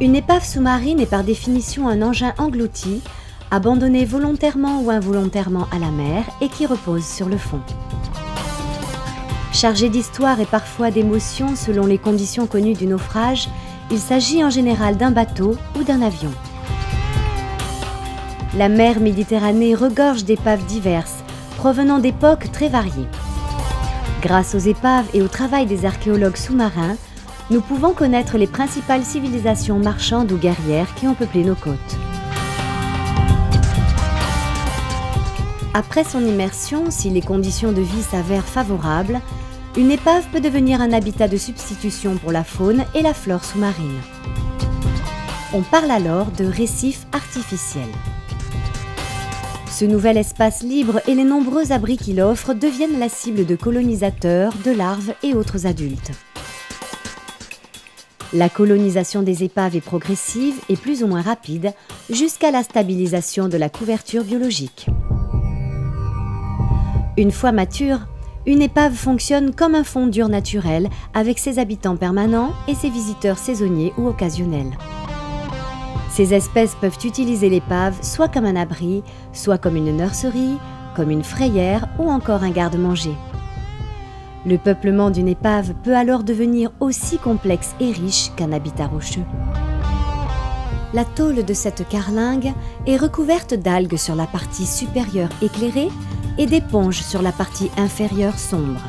Une épave sous-marine est par définition un engin englouti, abandonné volontairement ou involontairement à la mer et qui repose sur le fond. Chargé d'histoire et parfois d'émotions selon les conditions connues du naufrage, il s'agit en général d'un bateau ou d'un avion. La mer Méditerranée regorge d'épaves diverses, provenant d'époques très variées. Grâce aux épaves et au travail des archéologues sous-marins, nous pouvons connaître les principales civilisations marchandes ou guerrières qui ont peuplé nos côtes. Après son immersion, si les conditions de vie s'avèrent favorables, une épave peut devenir un habitat de substitution pour la faune et la flore sous-marine. On parle alors de récif artificiel. Ce nouvel espace libre et les nombreux abris qu'il offre deviennent la cible de colonisateurs, de larves et autres adultes. La colonisation des épaves est progressive et plus ou moins rapide, jusqu'à la stabilisation de la couverture biologique. Une fois mature, une épave fonctionne comme un fond dur naturel avec ses habitants permanents et ses visiteurs saisonniers ou occasionnels. Ces espèces peuvent utiliser l'épave soit comme un abri, soit comme une nurserie, comme une frayère ou encore un garde-manger. Le peuplement d'une épave peut alors devenir aussi complexe et riche qu'un habitat rocheux. La tôle de cette carlingue est recouverte d'algues sur la partie supérieure éclairée et d'éponges sur la partie inférieure sombre.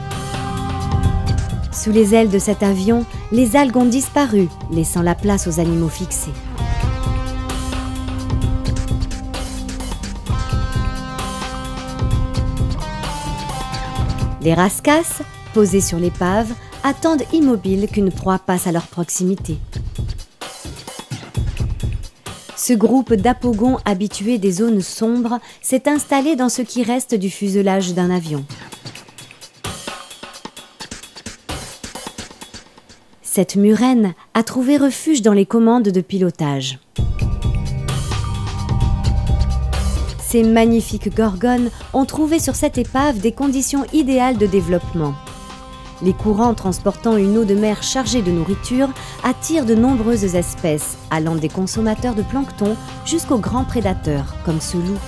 Sous les ailes de cet avion, les algues ont disparu, laissant la place aux animaux fixés. Les rascasses, posés sur l'épave, attendent immobiles qu'une proie passe à leur proximité. Ce groupe d'apogons habitués des zones sombres s'est installé dans ce qui reste du fuselage d'un avion. Cette murène a trouvé refuge dans les commandes de pilotage. Ces magnifiques gorgones ont trouvé sur cette épave des conditions idéales de développement. Les courants transportant une eau de mer chargée de nourriture attirent de nombreuses espèces, allant des consommateurs de plancton jusqu'aux grands prédateurs, comme ce loup.